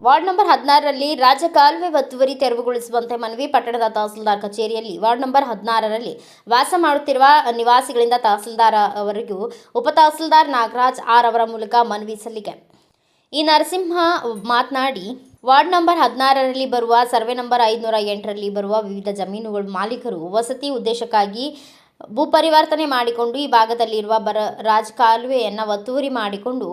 Ward number 16ರಲ್ಲಿ ರಾಜಕಾಲುವೆ ಒತ್ತುವರಿ ತೆರವುಗೊಳಿಸುವಂತೆ ಮನವಿ. ಪಟ್ಟಣದ ತಹಸೀಲ್ದಾರ್ ಕಚೇರಿಯಲ್ಲಿ ವಾರ್ಡ್ ನಂಬರ್ 16ರಲ್ಲಿ ವಾಸ ಮಾಡುತ್ತಿರುವ ನಿವಾಸಿಗಳಿಂದ ತಹಸೀಲ್ದಾರ್ ಅವರಿಗೂ ಉಪ ತಹಸೀಲ್ದಾರ್ ನಾಗರಾಜ್ ಆರ್ ಅವರ ಮೂಲಕ ಮನವಿ ಸಲ್ಲಿಕೆ. ಈ ನರಸಿಂಹ ಮಾತನಾಡಿ, ವಾರ್ಡ್ ನಂಬರ್ 16ರಲ್ಲಿ ಬರುವ ಸರ್ವೆ ನಂಬರ್ 508ರಲ್ಲಿ ಬರುವ ವಿವಿಧ ಜಮೀನುಗಳ ಮಾಲೀಕರು ವಸತಿ ಉದ್ದೇಶಕ್ಕಾಗಿ ಭೂ ಪರಿವರ್ತನೆ ಮಾಡಿಕೊಂಡು ಈ ಭಾಗದಲ್ಲಿರುವ ರಾಜಕಾಲುವೆಯನ್ನು ಒತ್ತುವರಿ ಮಾಡಿಕೊಂಡು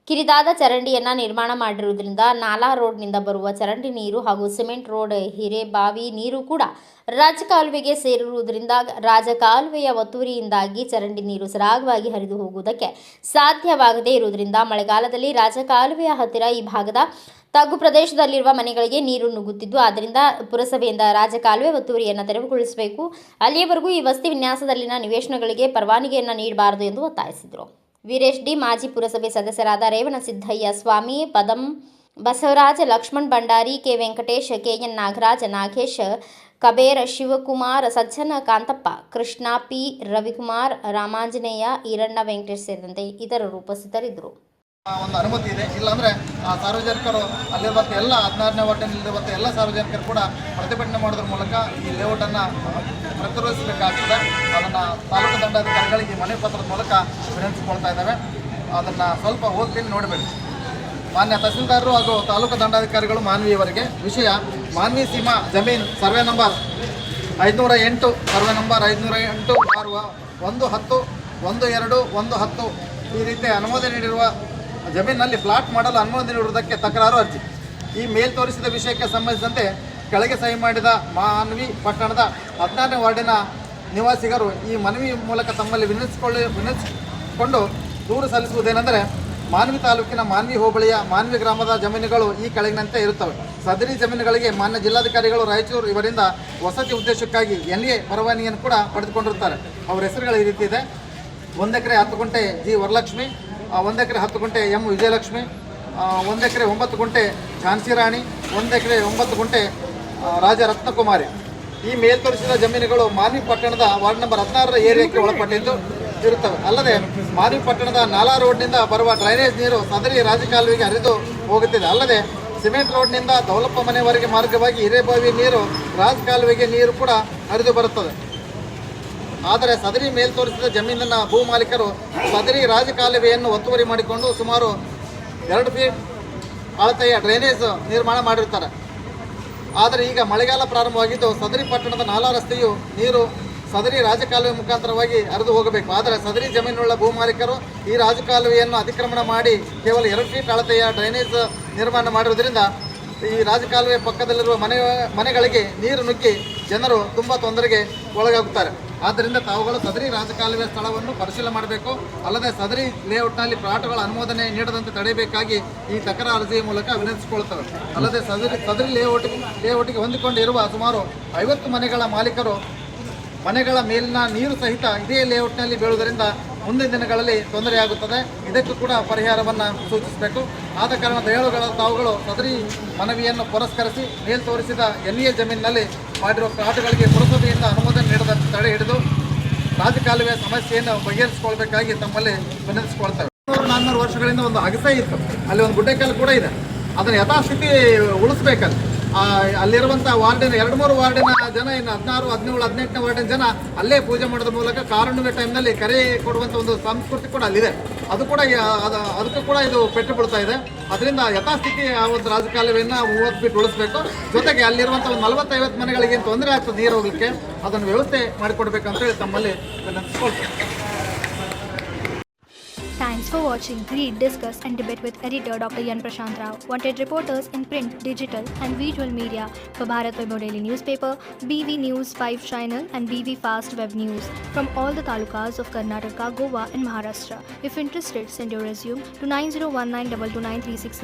ಕಿರಿದಾದ ಚರಂಡಿಯನ್ನು ನಿರ್ಮಾಣ ಮಾಡಿರುವುದರಿಂದ ನಾಲಾ ರೋಡ್ನಿಂದ ಬರುವ ಚರಂಡಿ ನೀರು ಹಾಗೂ ಸಿಮೆಂಟ್ ರೋಡ್ ಹಿರೇಬಾವಿ ನೀರು ಕೂಡ ರಾಜಕಾಲುವೆಗೆ ಸೇರಿರುವುದರಿಂದ ರಾಜಕಾಲುವೆಯ ಒತ್ತುವರಿಯಿಂದಾಗಿ ಚರಂಡಿ ನೀರು ಸರಾಗವಾಗಿ ಹರಿದು ಹೋಗುವುದಕ್ಕೆ ಸಾಧ್ಯವಾಗದೇ ಇರುವುದರಿಂದ ಮಳೆಗಾಲದಲ್ಲಿ ರಾಜಕಾಲುವೆಯ ಹತ್ತಿರ ಈ ಭಾಗದ ತಗ್ಗು ಪ್ರದೇಶದಲ್ಲಿರುವ ಮನೆಗಳಿಗೆ ನೀರು ನುಗ್ಗುತ್ತಿದ್ದು, ಆದ್ದರಿಂದ ಪುರಸಭೆಯಿಂದ ರಾಜಕಾಲುವೆ ಒತ್ತುವರಿಯನ್ನು ತೆರವುಗೊಳಿಸಬೇಕು. ಅಲ್ಲಿಯವರೆಗೂ ಈ ವಸತಿ ವಿನ್ಯಾಸದಲ್ಲಿನ ನಿವೇಶನಗಳಿಗೆ ಪರವಾನಗಿಯನ್ನು ನೀಡಬಾರದು ಎಂದು ಒತ್ತಾಯಿಸಿದರು. ವೀರೇಶ್ ಡಿ, ಮಾಜಿ ಪುರಸಭೆ ಸದಸ್ಯರಾದ ರೇವಣಸಿದ್ದಯ್ಯ ಸ್ವಾಮಿ, ಪದಂ ಬಸವರಾಜ, ಲಕ್ಷ್ಮಣ್ ಭಂಡಾರಿ, ಕೆ ವೆಂಕಟೇಶ್, ಕೆಎನ್ ನಾಗರಾಜ್, ನಾಗೇಶ್, ಕಬೇರ್, ಶಿವಕುಮಾರ್, ಸಜ್ಜನ ಕಾಂತಪ್ಪ, ಕೃಷ್ಣ ಪಿ, ರವಿಕುಮಾರ್, ರಾಮಾಂಜನೇಯ, ಈರಣ್ಣ, ವೆಂಕಟೇಶ್ ಸೇರಿದಂತೆ ಇತರರು ಉಪಸ್ಥಿತರಿದ್ದರು. ಒಂದು ಅನುಮತಿ ಇದೆ, ಇಲ್ಲಾಂದರೆ ಸಾರ್ವಜನಿಕರು ಅಲ್ಲಿರುವಂಥ ಎಲ್ಲ 16ನೇ ವಾರ್ಡಿನಲ್ಲಿರುವಂಥ ಎಲ್ಲ ಸಾರ್ವಜನಿಕರು ಕೂಡ ಪ್ರತಿಭಟನೆ ಮಾಡೋದ್ರ ಮೂಲಕ ಈ ಲೇಔಟನ್ನು ಪ್ರತಿರೋಧಿಸಬೇಕಾಗ್ತದೆ. ಅದನ್ನು ತಾಲೂಕು ದಂಡಾಧಿಕಾರಿಗಳಿಗೆ ಮನವಿ ಪತ್ರದ ಮೂಲಕ ವಿನಂತಿಸಿಕೊಳ್ತಾ ಇದ್ದಾವೆ. ಅದನ್ನು ಸ್ವಲ್ಪ ಓದ್ತೀನಿ, ನೋಡಬೇಡಿ. ಮಾನ್ಯ ತಹಸೀಲ್ದಾರರು ಹಾಗೂ ತಾಲೂಕು ದಂಡಾಧಿಕಾರಿಗಳು ಮಾನ್ವಿಯವರಿಗೆ ವಿಷಯ: ಮಾನ್ವಿ ಸೀಮಾ ಜಮೀನು ಸರ್ವೆ ನಂಬರ್ 508, ಸರ್ವೆ ನಂಬರ್ 508 110 12 110 ಈ ರೀತಿ ಅನುಮೋದನೆ ನೀಡಿರುವ ಜಮೀನಿನಲ್ಲಿ ಪ್ಲಾಟ್ ಮಾಡಲು ಅನುಮೋದನೆ ನೀಡುವುದಕ್ಕೆ ತಕರಾರು ಅರ್ಜಿ. ಈ ಮೇಲ್ ತೋರಿಸಿದ ವಿಷಯಕ್ಕೆ ಸಂಬಂಧಿಸಿದಂತೆ ಕೆಳಗೆ ಸಹಿ ಮಾಡಿದ ಮಾನ್ವಿ ಪಟ್ಟಣದ 16ನೇ ವಾರ್ಡಿನ ನಿವಾಸಿಗರು ಈ ಮನವಿ ಮೂಲಕ ತಮ್ಮಲ್ಲಿ ವಿನಂತಿಸಿಕೊಂಡು ದೂರು ಸಲ್ಲಿಸುವುದೇನೆಂದರೆ, ಮಾನ್ವಿ ತಾಲೂಕಿನ ಮಾನ್ವಿ ಹೋಬಳಿಯ ಮಾನ್ವಿ ಗ್ರಾಮದ ಜಮೀನುಗಳು ಈ ಕೆಳಗಿನಂತೆ ಇರುತ್ತವೆ. ಸದರಿ ಜಮೀನುಗಳಿಗೆ ಮಾನ್ಯ ಜಿಲ್ಲಾಧಿಕಾರಿಗಳು ರಾಯಚೂರು ಇವರಿಂದ ವಸತಿ ಉದ್ದೇಶಕ್ಕಾಗಿ NA ಪರವಾನಗಿಯನ್ನು ಕೂಡ ಪಡೆದುಕೊಂಡಿರುತ್ತಾರೆ. ಅವರ ಹೆಸರುಗಳು ಈ ರೀತಿ ಇದೆ: 1 ಎಕರೆ 10 ಗುಂಟೆ ಜಿ ವರಲಕ್ಷ್ಮಿ, 1 ಎಕರೆ 10 ಗುಂಟೆ ಎಂ ವಿಜಯಲಕ್ಷ್ಮಿ, 1 ಎಕರೆ 9 ಗುಂಟೆ ಝಾನ್ಸಿ ರಾಣಿ, 1 ಎಕರೆ 9 ಗುಂಟೆ ರಾಜ ರತ್ನಕುಮಾರಿ. ಈ ಮೇಲ್ ತೋರಿಸಿದ ಜಮೀನುಗಳು ಮಾನ್ವಿ ಪಟ್ಟಣದ ವಾರ್ಡ್ ನಂಬರ್ 16ರ ಏರಿಯಾಕ್ಕೆ ಒಳಪಟ್ಟಿದ್ದು ಇರುತ್ತವೆ. ಅಲ್ಲದೆ ಮಾನ್ವಿ ಪಟ್ಟಣದ ನಾಲಾ ರೋಡ್ನಿಂದ ಬರುವ ಡ್ರೈನೇಜ್ ನೀರು ಸದರಿ ರಾಜಕಾಲುವೆಗೆ ಹರಿದು ಹೋಗುತ್ತಿದೆ. ಅಲ್ಲದೆ ಸಿಮೆಂಟ್ ರೋಡ್ನಿಂದ ದೌಲಪ್ಪ ಮನೆವರೆಗೆ ಮಾರ್ಗವಾಗಿ ಹಿರೇಬಾವಿ ನೀರು ರಾಜಕಾಲುವೆಗೆ ನೀರು ಕೂಡ ಹರಿದು ಬರುತ್ತದೆ. ಆದರೆ ಸದರಿ ಮೇಲ್ ತೋರಿಸಿದ ಜಮೀನಿನ ಭೂ ಮಾಲೀಕರು ಸದರಿ ರಾಜಕಾಲುವೆಯನ್ನು ಒತ್ತುವರಿ ಮಾಡಿಕೊಂಡು ಸುಮಾರು 2 ಫೀಟ್ ಅಳತೆಯ ಡ್ರೈನೇಜ್ ನಿರ್ಮಾಣ ಮಾಡಿರುತ್ತಾರೆ. ಆದರೆ ಈಗ ಮಳೆಗಾಲ ಪ್ರಾರಂಭವಾಗಿದ್ದು ಸದರಿ ಪಟ್ಟಣದ ನಾಲಾ ರಸ್ತೆಯು ನೀರು ಸದರಿ ರಾಜಕಾಲುವೆ ಮುಖಾಂತರವಾಗಿ ಹರಿದು ಹೋಗಬೇಕು. ಆದರೆ ಸದರಿ ಜಮೀನುಳ್ಳ ಭೂ ಮಾಲೀಕರು ಈ ರಾಜಕಾಲುವೆಯನ್ನು ಅತಿಕ್ರಮಣ ಮಾಡಿ ಕೇವಲ 2 ಫೀಟ್ ಅಳತೆಯ ಡ್ರೈನೇಜ್ ನಿರ್ಮಾಣ ಮಾಡಿರುವುದರಿಂದ ಈ ರಾಜಕಾಲುವೆ ಪಕ್ಕದಲ್ಲಿರುವ ಮನೆಗಳಿಗೆ ನೀರು ನುಗ್ಗಿ ಜನರು ತುಂಬ ತೊಂದರೆಗೆ ಒಳಗಾಗುತ್ತಾರೆ. ಆದ್ದರಿಂದ ತಾವುಗಳು ಸದರಿ ರಾಜಕಾಲುವೆ ಸ್ಥಳವನ್ನು ಪರಿಶೀಲನೆ ಮಾಡಬೇಕು. ಅಲ್ಲದೆ ಸದರಿ ಲೇಔಟ್ನಲ್ಲಿ ಪ್ಲಾಟ್ಗಳ ಅನುಮೋದನೆ ನೀಡದಂತೆ ತಡೆಯಬೇಕಾಗಿ ಈ ತಕರಾರು ಅರ್ಜಿಯ ಮೂಲಕ ವಿನಂತಿಸಿಕೊಳ್ಳುತ್ತವೆ. ಅಲ್ಲದೆ ಸದರಿ ಲೇಔಟ್ಗೆ ಹೊಂದಿಕೊಂಡಿರುವ ಸುಮಾರು 50 ಮನೆಗಳ ಮಾಲೀಕರು ಮನೆಗಳ ಮೇಲಿನ ನೀರು ಸಹಿತ ಇದೇ ಲೇಔಟ್ನಲ್ಲಿ ಬೀಳುವುದರಿಂದ ಮುಂದಿನ ದಿನಗಳಲ್ಲಿ ತೊಂದರೆಯಾಗುತ್ತದೆ. ಇದಕ್ಕೂ ಕೂಡ ಪರಿಹಾರವನ್ನು ಸೂಚಿಸಬೇಕು. ಆದ ಕಾರಣ ತಾವುಗಳು ಸದರಿ ಮನವಿಯನ್ನು ಪುರಸ್ಕರಿಸಿ ಮೇಲ್ ತೋರಿಸಿದ NA ಜಮೀನಿನಲ್ಲಿ ಮಾಡಿರುವ ಪ್ಲಾಟ್ಗಳಿಗೆ ಪುರಸಭೆಯಿಂದ ಅನುಮೋದನೆ ನೀಡದಂತೆ ತಡೆ ಹಿಡಿದು ರಾಜಕಾಲುವೆ ಸಮಸ್ಯೆಯನ್ನು ಬಗೆಹರಿಸಿಕೊಳ್ಬೇಕಾಗಿ ತಮ್ಮಲ್ಲಿ ವಿನಂತಿಸಿಕೊಳ್ತೇವೆ. 400 ವರ್ಷಗಳಿಂದ ಒಂದು ಅಗಸೆ ಇತ್ತು, ಅಲ್ಲಿ ಒಂದು ಗುಡ್ಡೆಕಲ್ಲು ಕೂಡ ಇದೆ. ಅದನ್ನು ಯಥಾಸ್ಥಿತಿ ಉಳಿಸ್ಬೇಕಲ್ಲಿ. ಅಲ್ಲಿರುವಂಥ ವಾರ್ಡಿನ 2-3 ವಾರ್ಡಿನ ಜನ, ಇನ್ನು 16, 17, 18ನೇ ವಾರ್ಡಿನ ಜನ ಅಲ್ಲೇ ಪೂಜೆ ಮಾಡೋದ್ರ ಮೂಲಕ ಕಾರುಣ್ಣಿಮೆ ಟೈಮ್ನಲ್ಲಿ ಕರೆ ಕೊಡುವಂಥ ಒಂದು ಸಂಸ್ಕೃತಿ ಕೂಡ ಅಲ್ಲಿದೆ. ಅದು ಕೂಡ ಅದಕ್ಕೂ ಕೂಡ ಇದು ಪೆಟ್ಟು ಬೀಳ್ತಾ ಇದೆ. ಅದರಿಂದ ಯಥಾಸ್ಥಿತಿ ಆ ಒಂದು ರಾಜಕಾಲುವೆಯನ್ನು 30 ಫೀಟ್ ಉಳಿಸ್ಬೇಕು. ಜೊತೆಗೆ ಅಲ್ಲಿರುವಂಥ ಒಂದು 40-50 ಮನೆಗಳಿಗೆ ಏನು ತೊಂದರೆ ಆಗ್ತದೆ ನೀರು ಹೋಗಲಿಕ್ಕೆ, ಅದನ್ನು ವ್ಯವಸ್ಥೆ ಮಾಡಿಕೊಡ್ಬೇಕಂತೇಳಿ ತಮ್ಮಲ್ಲಿ ವಿನಂತಿಸ್ಕೊಳ್ತೇವೆ. Thanks for watching. Read, discuss and debate with editor Dr. Yan Prashant Rao. Wanted reporters in print, digital and visual media for Bharat Vaibhav Daily Newspaper, BV News 5 Channel and BV Fast Web News from all the talukas of Karnataka, Goa and Maharashtra. If interested, send your resume to 9019229369.